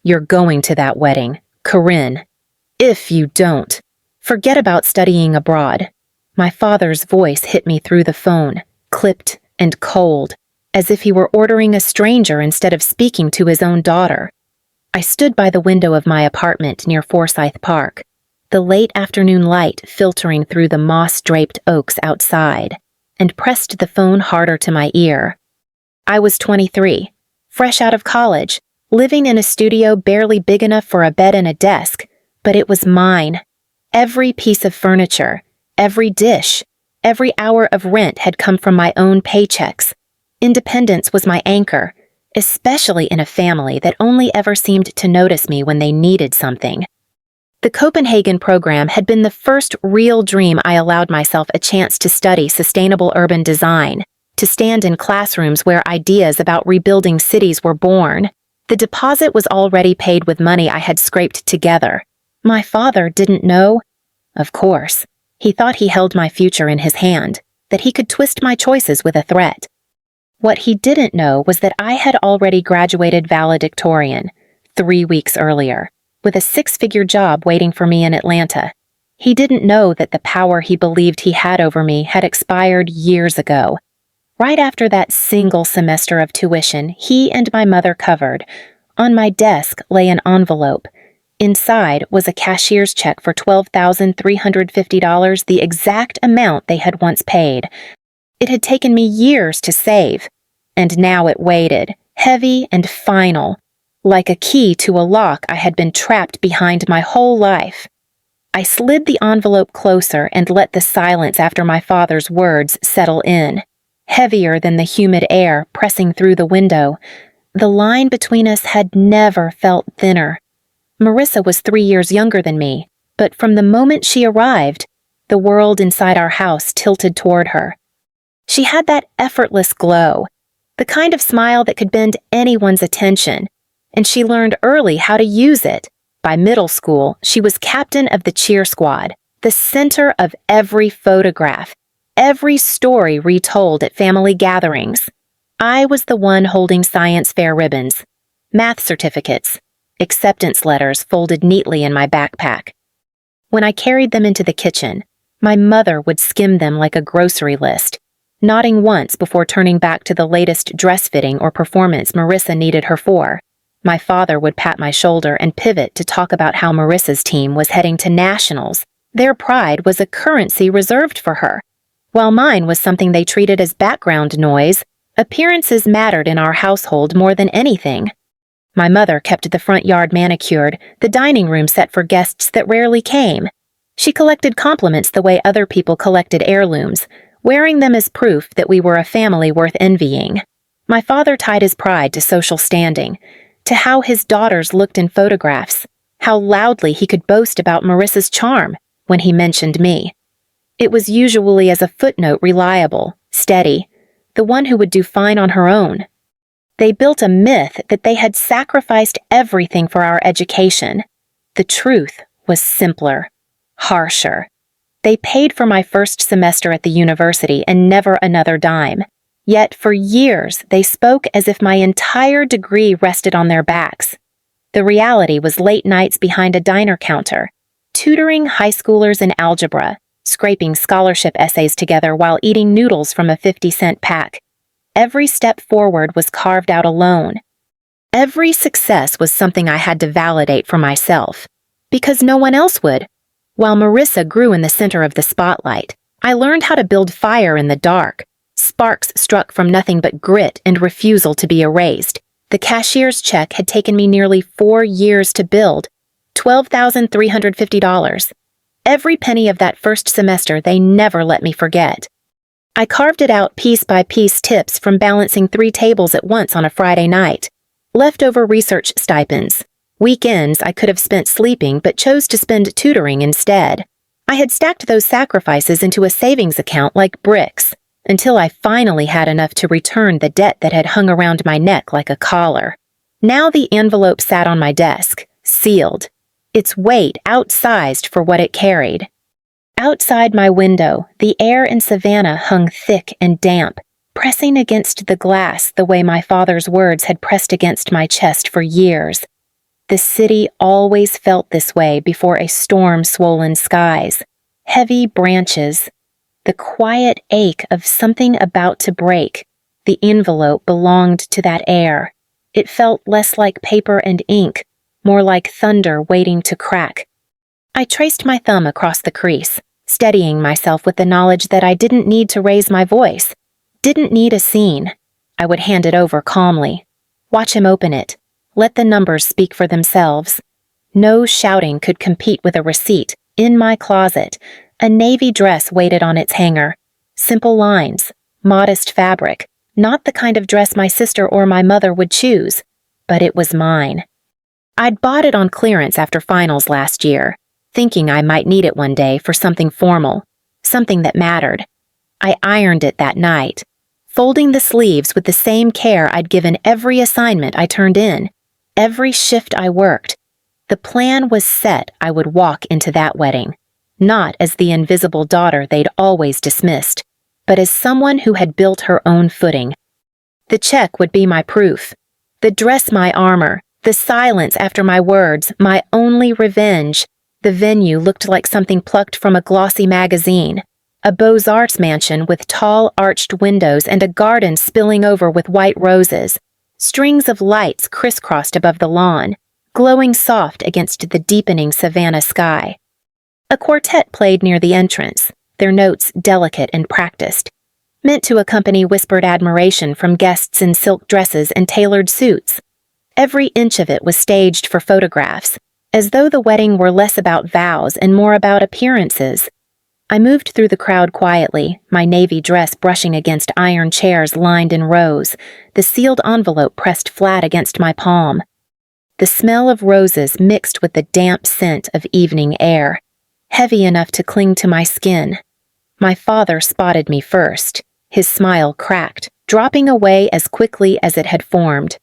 You're going to that wedding, Corinne. If you don't, forget about studying abroad. My father's voice hit me through the phone, clipped and cold, as if he were ordering a stranger instead of speaking to his own daughter. I stood by the window of my apartment near Forsyth Park, the late afternoon light filtering through the moss-draped oaks outside, and pressed the phone harder to my ear. I was 23, fresh out of college, living in a studio barely big enough for a bed and a desk, but it was mine. Every piece of furniture, every dish, every hour of rent had come from my own paychecks. Independence was my anchor, especially in a family that only ever seemed to notice me when they needed something. The Copenhagen program had been the first real dream I allowed myself a chance to study sustainable urban design, to stand in classrooms where ideas about rebuilding cities were born. The deposit was already paid with money I had scraped together. My father didn't know. Of course, he thought he held my future in his hand, that he could twist my choices with a threat. What he didn't know was that I had already graduated valedictorian 3 weeks earlier, with a 6-figure job waiting for me in Atlanta. He didn't know that the power he believed he had over me had expired years ago. Right after that single semester of tuition he and my mother covered, on my desk lay an envelope. Inside was a cashier's check for $12,350, the exact amount they had once paid. It had taken me years to save, and now it waited, heavy and final, like a key to a lock I had been trapped behind my whole life. I slid the envelope closer and let the silence after my father's words settle in, heavier than the humid air pressing through the window. The line between us had never felt thinner. Marissa was 3 years younger than me, but from the moment she arrived, the world inside our house tilted toward her. She had that effortless glow, the kind of smile that could bend anyone's attention, and she learned early how to use it. By middle school, she was captain of the cheer squad, the center of every photograph, every story retold at family gatherings. I was the one holding science fair ribbons, math certificates, acceptance letters folded neatly in my backpack. When I carried them into the kitchen, my mother would skim them like a grocery list, nodding once before turning back to the latest dress fitting or performance Marissa needed her for. My father would pat my shoulder and pivot to talk about how Marissa's team was heading to nationals. Their pride was a currency reserved for her, while mine was something they treated as background noise. Appearances mattered in our household more than anything. My mother kept the front yard manicured, the dining room set for guests that rarely came. She collected compliments the way other people collected heirlooms, wearing them as proof that we were a family worth envying. My father tied his pride to social standing, to how his daughters looked in photographs, how loudly he could boast about Marissa's charm when he mentioned me. It was usually as a footnote, reliable, steady, the one who would do fine on her own. They built a myth that they had sacrificed everything for our education. The truth was simpler, harsher. They paid for my first semester at the university and never another dime. Yet for years they spoke as if my entire degree rested on their backs. The reality was late nights behind a diner counter, tutoring high schoolers in algebra, scraping scholarship essays together while eating noodles from a 50-cent pack. Every step forward was carved out alone. Every success was something I had to validate for myself, because no one else would. While Marissa grew in the center of the spotlight, I learned how to build fire in the dark. Sparks struck from nothing but grit and refusal to be erased. The cashier's check had taken me nearly 4 years to build, $12,350. Every penny of that first semester they never let me forget. I carved it out piece by piece, tips from balancing 3 tables at once on a Friday night, leftover research stipends, weekends I could have spent sleeping but chose to spend tutoring instead. I had stacked those sacrifices into a savings account like bricks, until I finally had enough to return the debt that had hung around my neck like a collar. Now the envelope sat on my desk, sealed, its weight outsized for what it carried. Outside my window, the air in Savannah hung thick and damp, pressing against the glass the way my father's words had pressed against my chest for years. The city always felt this way before a storm-swollen skies. Heavy branches. The quiet ache of something about to break. The envelope belonged to that air. It felt less like paper and ink, more like thunder waiting to crack. I traced my thumb across the crease, steadying myself with the knowledge that I didn't need to raise my voice, didn't need a scene. I would hand it over calmly. Watch him open it. Let the numbers speak for themselves. No shouting could compete with a receipt. In my closet, a navy dress waited on its hanger. Simple lines, modest fabric, not the kind of dress my sister or my mother would choose, but it was mine. I'd bought it on clearance after finals last year, thinking I might need it one day for something formal, something that mattered. I ironed it that night, folding the sleeves with the same care I'd given every assignment I turned in, every shift I worked. The plan was set I would walk into that wedding, not as the invisible daughter they'd always dismissed, but as someone who had built her own footing. The check would be my proof, the dress my armor, the silence after my words, my only revenge. The venue looked like something plucked from a glossy magazine, a Beaux-Arts mansion with tall arched windows and a garden spilling over with white roses, strings of lights crisscrossed above the lawn, glowing soft against the deepening savanna sky. A quartet played near the entrance, their notes delicate and practiced, meant to accompany whispered admiration from guests in silk dresses and tailored suits. Every inch of it was staged for photographs, as though the wedding were less about vows and more about appearances. I moved through the crowd quietly, my navy dress brushing against iron chairs lined in rows, the sealed envelope pressed flat against my palm. The smell of roses mixed with the damp scent of evening air, heavy enough to cling to my skin. My father spotted me first. His smile cracked, dropping away as quickly as it had formed.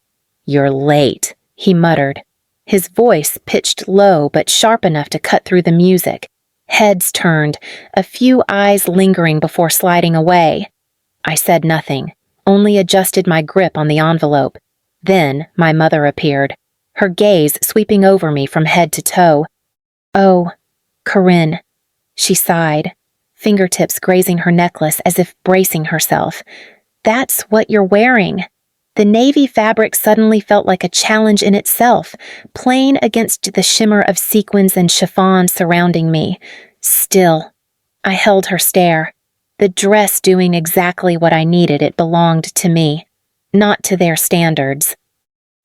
"You're late," he muttered. His voice pitched low but sharp enough to cut through the music. Heads turned, a few eyes lingering before sliding away. I said nothing, only adjusted my grip on the envelope. Then my mother appeared, her gaze sweeping over me from head to toe. "Oh, Corinne," she sighed, fingertips grazing her necklace as if bracing herself. "That's what you're wearing." The navy fabric suddenly felt like a challenge in itself, plain against the shimmer of sequins and chiffon surrounding me. Still, I held her stare. The dress doing exactly what I needed, it belonged to me, not to their standards.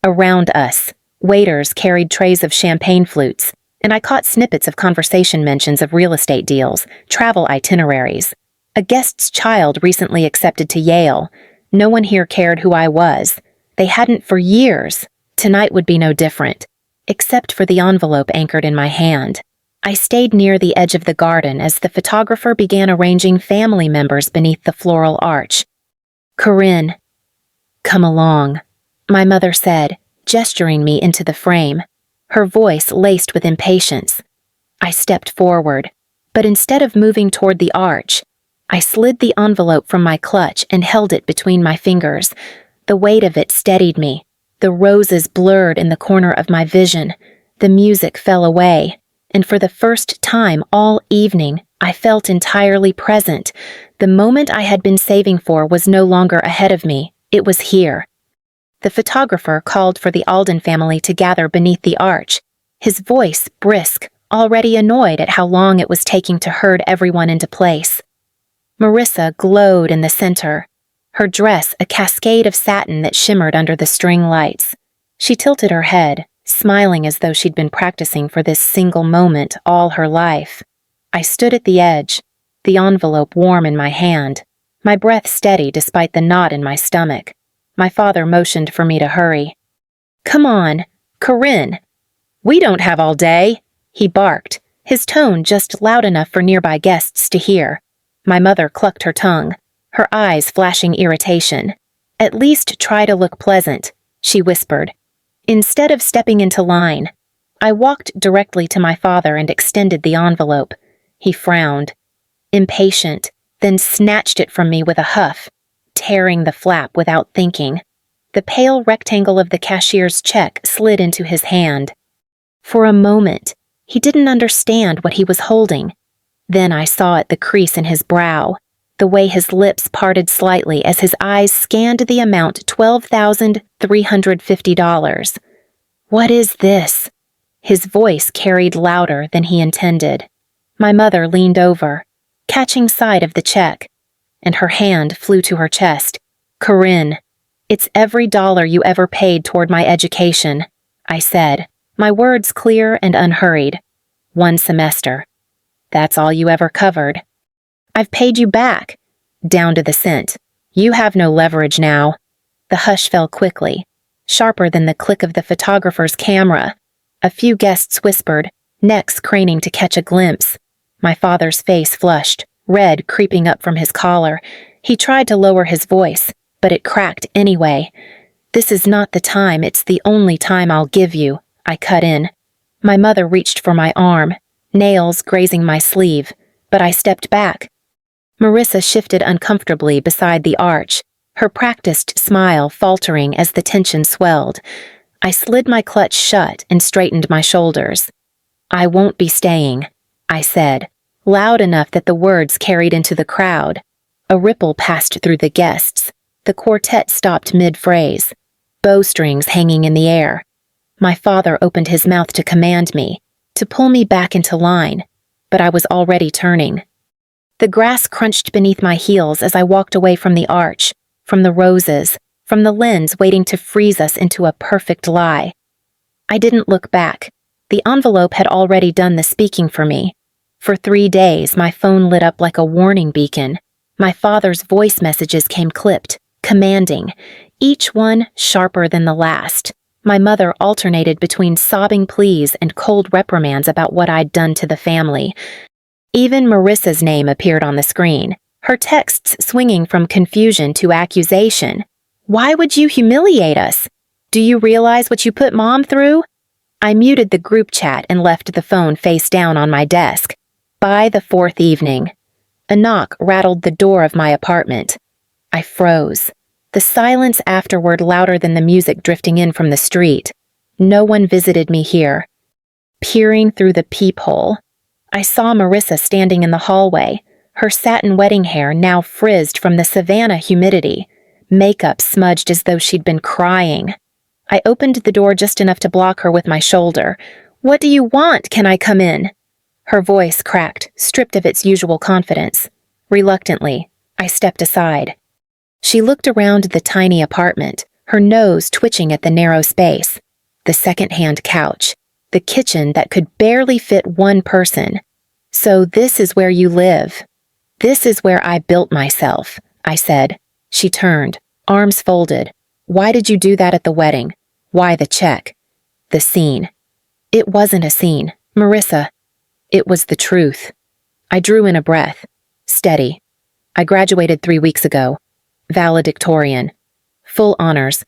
Around us, waiters carried trays of champagne flutes, and I caught snippets of conversation mentions of real estate deals, travel itineraries. A guest's child recently accepted to Yale. No one here cared who I was. They hadn't for years. Tonight would be no different, except for the envelope anchored in my hand. I stayed near the edge of the garden as the photographer began arranging family members beneath the floral arch. "Corinne, come along," my mother said, gesturing me into the frame, her voice laced with impatience. I stepped forward, but instead of moving toward the arch, I slid the envelope from my clutch and held it between my fingers. The weight of it steadied me. The roses blurred in the corner of my vision. The music fell away, and for the first time all evening, I felt entirely present. The moment I had been saving for was no longer ahead of me. It was here. The photographer called for the Alden family to gather beneath the arch, his voice brisk, already annoyed at how long it was taking to herd everyone into place. Marissa glowed in the center, her dress a cascade of satin that shimmered under the string lights. She tilted her head, smiling as though she'd been practicing for this single moment all her life. I stood at the edge, the envelope warm in my hand, my breath steady despite the knot in my stomach. My father motioned for me to hurry. "Come on, Corinne. We don't have all day," he barked, his tone just loud enough for nearby guests to hear. My mother clucked her tongue, her eyes flashing irritation. "At least try to look pleasant," she whispered. Instead of stepping into line, I walked directly to my father and extended the envelope. He frowned, impatient, then snatched it from me with a huff, tearing the flap without thinking. The pale rectangle of the cashier's check slid into his hand. For a moment, he didn't understand what he was holding. Then I saw at the crease in his brow, the way his lips parted slightly as his eyes scanned the amount $12,350. What is this? His voice carried louder than he intended. My mother leaned over, catching sight of the check, and her hand flew to her chest. Corinne, it's every dollar you ever paid toward my education, I said, my words clear and unhurried. 1 semester. That's all you ever covered. I've paid you back, down to the cent. You have no leverage now. The hush fell quickly, sharper than the click of the photographer's camera. A few guests whispered, necks craning to catch a glimpse. My father's face flushed, red creeping up from his collar. He tried to lower his voice, but it cracked anyway. This is not the time, it's the only time I'll give you, I cut in. My mother reached for my arm, nails grazing my sleeve, but I stepped back. Marissa shifted uncomfortably beside the arch, her practiced smile faltering as the tension swelled. I slid my clutch shut and straightened my shoulders. I won't be staying, I said, loud enough that the words carried into the crowd. A ripple passed through the guests. The quartet stopped mid-phrase, bowstrings hanging in the air. My father opened his mouth to command me, to pull me back into line, but I was already turning. The grass crunched beneath my heels as I walked away from the arch, from the roses, from the lens waiting to freeze us into a perfect lie. I didn't look back. The envelope had already done the speaking for me. For 3 days, my phone lit up like a warning beacon. My father's voice messages came clipped, commanding, each one sharper than the last. My mother alternated between sobbing pleas and cold reprimands about what I'd done to the family. Even Marissa's name appeared on the screen, her texts swinging from confusion to accusation. Why would you humiliate us? Do you realize what you put Mom through? I muted the group chat and left the phone face down on my desk. By the 4th evening, a knock rattled the door of my apartment. I froze, the silence afterward louder than the music drifting in from the street. No one visited me here. Peering through the peephole, I saw Marissa standing in the hallway, her satin wedding hair now frizzed from the Savannah humidity, makeup smudged as though she'd been crying. I opened the door just enough to block her with my shoulder. What do you want? Can I come in? Her voice cracked, stripped of its usual confidence. Reluctantly, I stepped aside. She looked around the tiny apartment, her nose twitching at the narrow space, the second-hand couch, the kitchen that could barely fit one person. So this is where you live. This is where I built myself, I said. She turned, arms folded. Why did you do that at the wedding? Why the check? The scene. It wasn't a scene, Marissa. It was the truth. I drew in a breath. Steady. I graduated 3 weeks ago. Valedictorian. Full honors.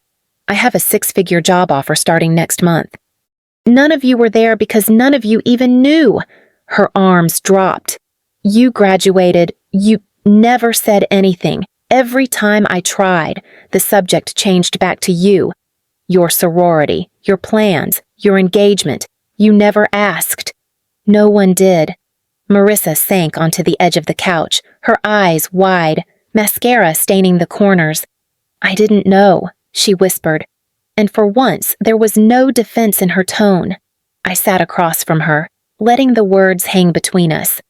I have a 6-figure job offer starting next month. None of you were there because none of you even knew. Her arms dropped. You graduated. You never said anything. Every time I tried, the subject changed back to you. Your sorority, your plans, your engagement. You never asked. No one did. Marissa sank onto the edge of the couch, her eyes wide, mascara staining the corners. I didn't know, she whispered, and for once there was no defense in her tone. I sat across from her, letting the words hang between us.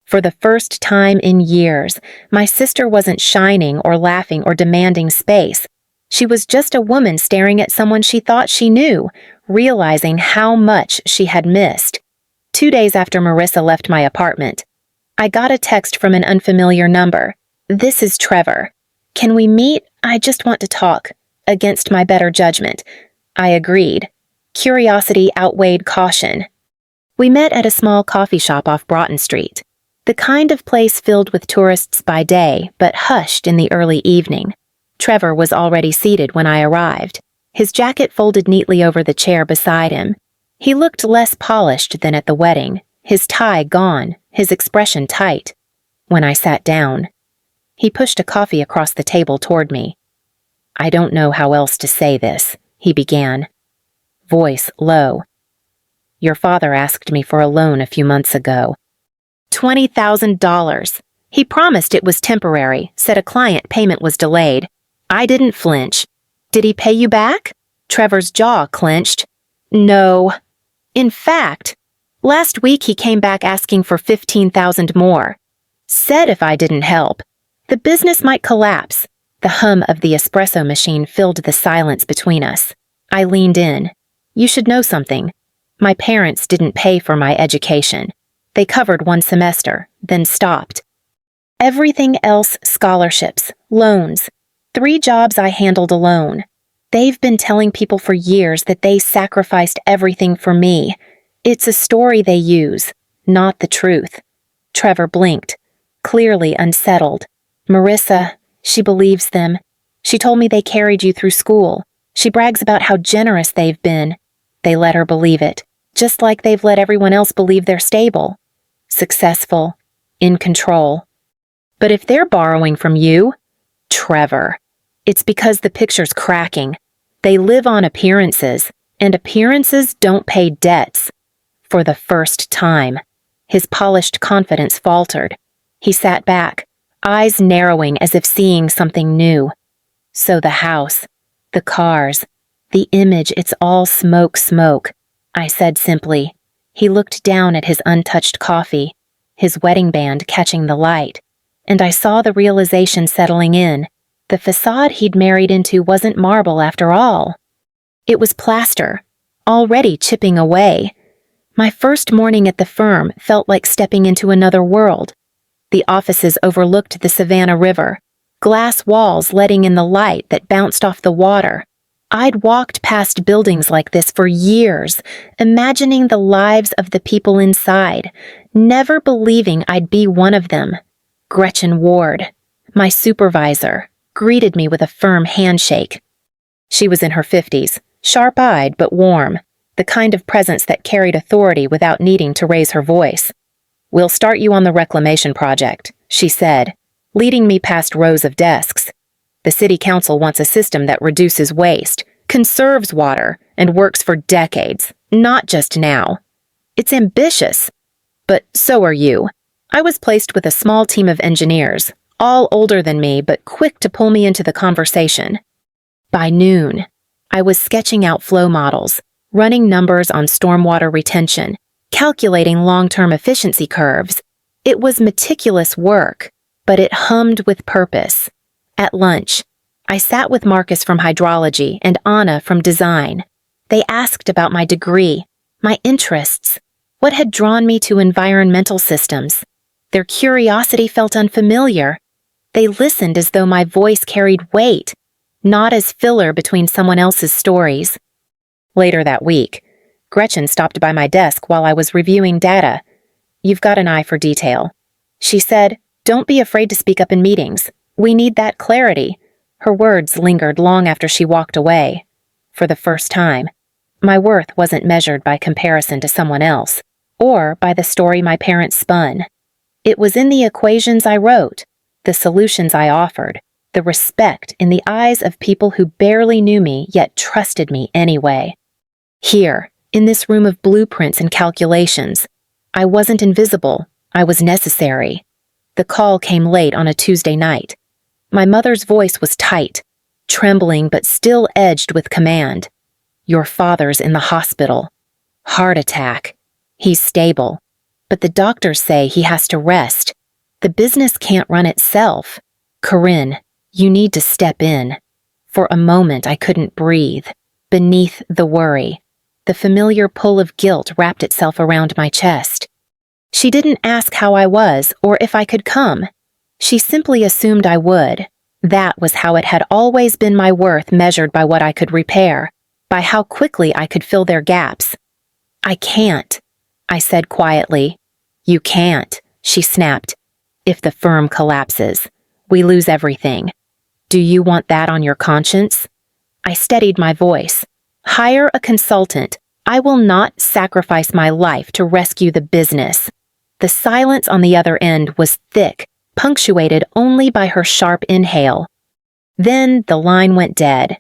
For the first time in years, my sister wasn't shining or laughing or demanding space. She was just a woman staring at someone she thought she knew, realizing how much she had missed. 2 days after Marissa left my apartment, I got a text from an unfamiliar number. This is Trevor. Can we meet? I just want to talk. Against my better judgment. I agreed. Curiosity outweighed caution. We met at a small coffee shop off Broughton Street, the kind of place filled with tourists by day, but hushed in the early evening. Trevor was already seated when I arrived, his jacket folded neatly over the chair beside him. He looked less polished than at the wedding, his tie gone, his expression tight. When I sat down, he pushed a coffee across the table toward me. I don't know how else to say this, he began, voice low. Your father asked me for a loan a few months ago. $20,000. He promised it was temporary, said a client payment was delayed. I didn't flinch. Did he pay you back? Trevor's jaw clenched. No. In fact, last week he came back asking for $15,000 more. Said if I didn't help, the business might collapse. The hum of the espresso machine filled the silence between us. I leaned in. You should know something. My parents didn't pay for my education. They covered one semester, then stopped. Everything else scholarships, loans. 3 jobs I handled alone. They've been telling people for years that they sacrificed everything for me. It's a story they use, not the truth. Trevor blinked, clearly unsettled. Marissa, she believes them. She told me they carried you through school. She brags about how generous they've been. They let her believe it, just like they've let everyone else believe they're stable, successful, in control. But if they're borrowing from you, Trevor, it's because the picture's cracking. They live on appearances, and appearances don't pay debts. For the first time, his polished confidence faltered. He sat back, eyes narrowing as if seeing something new. So the house, the cars, the image, it's all smoke, I said simply. He looked down at his untouched coffee, his wedding band catching the light, and I saw the realization settling in. The facade he'd married into wasn't marble after all. It was plaster, already chipping away. My first morning at the firm felt like stepping into another world. The offices overlooked the Savannah River, glass walls letting in the light that bounced off the water. I'd walked past buildings like this for years, imagining the lives of the people inside, never believing I'd be one of them. Gretchen Ward, my supervisor, greeted me with a firm handshake. She was in her 50s, sharp-eyed but warm, the kind of presence that carried authority without needing to raise her voice. "We'll start you on the reclamation project," she said, leading me past rows of desks. "The city council wants a system that reduces waste, conserves water, and works for decades, not just now. It's ambitious. But so are you." I was placed with a small team of engineers, all older than me but quick to pull me into the conversation. By noon, I was sketching out flow models, running numbers on stormwater retention, calculating long-term efficiency curves. It was meticulous work, but it hummed with purpose. At lunch, I sat with Marcus from hydrology and Anna from design. They asked about my degree, my interests, what had drawn me to environmental systems. Their curiosity felt unfamiliar. They listened as though my voice carried weight, not as filler between someone else's stories. Later that week, Gretchen stopped by my desk while I was reviewing data. "You've got an eye for detail." She said, "Don't be afraid to speak up in meetings. We need that clarity." Her words lingered long after she walked away. For the first time, my worth wasn't measured by comparison to someone else, or by the story my parents spun. It was in the equations I wrote, the solutions I offered, the respect in the eyes of people who barely knew me yet trusted me anyway. Here, in this room of blueprints and calculations, I wasn't invisible, I was necessary. The call came late on a Tuesday night. My mother's voice was tight, trembling but still edged with command. "Your father's in the hospital. Heart attack. He's stable. But the doctors say he has to rest. The business can't run itself. Corinne, you need to step in." For a moment I couldn't breathe. Beneath the worry, the familiar pull of guilt wrapped itself around my chest. She didn't ask how I was or if I could come. She simply assumed I would. That was how it had always been my worth measured by what I could repair, by how quickly I could fill their gaps. "I can't," I said quietly. "You can't," she snapped. "If the firm collapses, we lose everything. Do you want that on your conscience?" I steadied my voice. "Hire a consultant. I will not sacrifice my life to rescue the business." The silence on the other end was thick, punctuated only by her sharp inhale. Then the line went dead.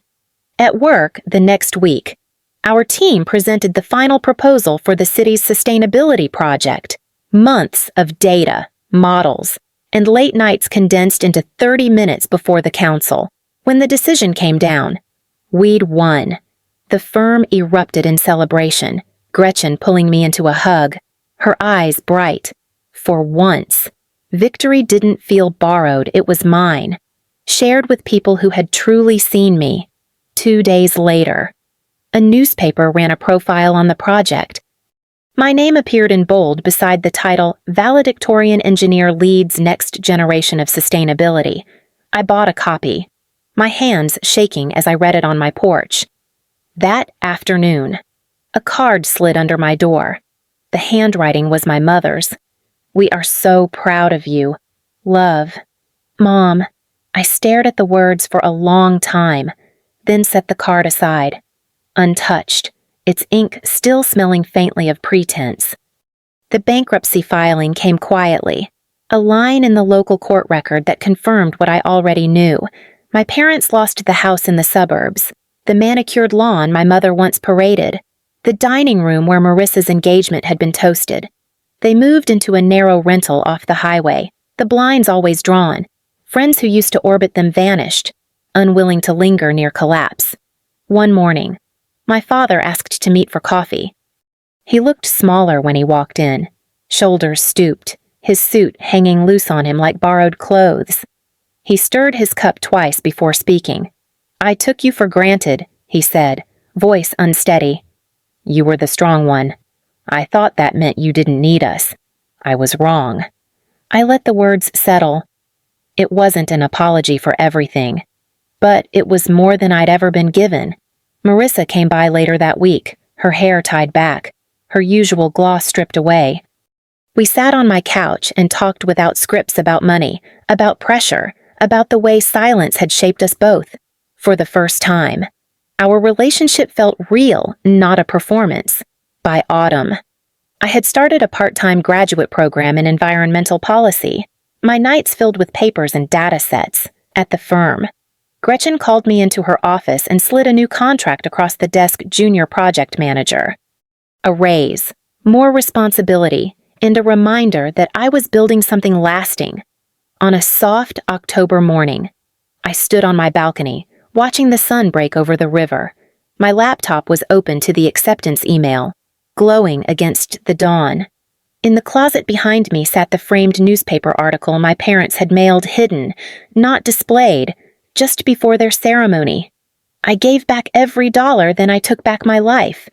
At work the next week, Our team presented the final proposal for the city's sustainability project. Months of data, models, and late nights condensed into 30 minutes before the council. When the decision came down, we'd won. The firm erupted in celebration, Gretchen pulling me into a hug, her eyes bright. For once, victory didn't feel borrowed, it was mine, shared with people who had truly seen me. 2 days later, a newspaper ran a profile on the project. My name appeared in bold beside the title, "Valedictorian Engineer Leads Next Generation of Sustainability." I bought a copy, my hands shaking as I read it on my porch. That afternoon, a card slid under my door. The handwriting was my mother's. "We are so proud of you. Love." Mom. I stared at the words for a long time, then set the card aside, untouched, its ink still smelling faintly of pretense. The bankruptcy filing came quietly, a line in the local court record that confirmed what I already knew. My parents lost the house in the suburbs, the manicured lawn my mother once paraded, the dining room where Marissa's engagement had been toasted. They moved into a narrow rental off the highway, the blinds always drawn. Friends who used to orbit them vanished, unwilling to linger near collapse. One morning, my father asked to meet for coffee. He looked smaller when he walked in, shoulders stooped, his suit hanging loose on him like borrowed clothes. He stirred his cup twice before speaking. "I took you for granted," he said, voice unsteady. "You were the strong one. I thought that meant you didn't need us. I was wrong." I let the words settle. It wasn't an apology for everything, but it was more than I'd ever been given. Marissa came by later that week, her hair tied back, her usual gloss stripped away. We sat on my couch and talked without scripts about money, about pressure, about the way silence had shaped us both. For the first time, our relationship felt real, not a performance. By autumn, I had started a part-time graduate program in environmental policy, my nights filled with papers and data sets. At the firm, Gretchen called me into her office and slid a new contract across the desk, junior project manager. A raise, more responsibility, and a reminder that I was building something lasting. On a soft October morning, I stood on my balcony, watching the sun break over the river. My laptop was open to the acceptance email, glowing against the dawn. In the closet behind me sat the framed newspaper article my parents had mailed hidden, not displayed, just before their ceremony. I gave back every dollar, then I took back my life,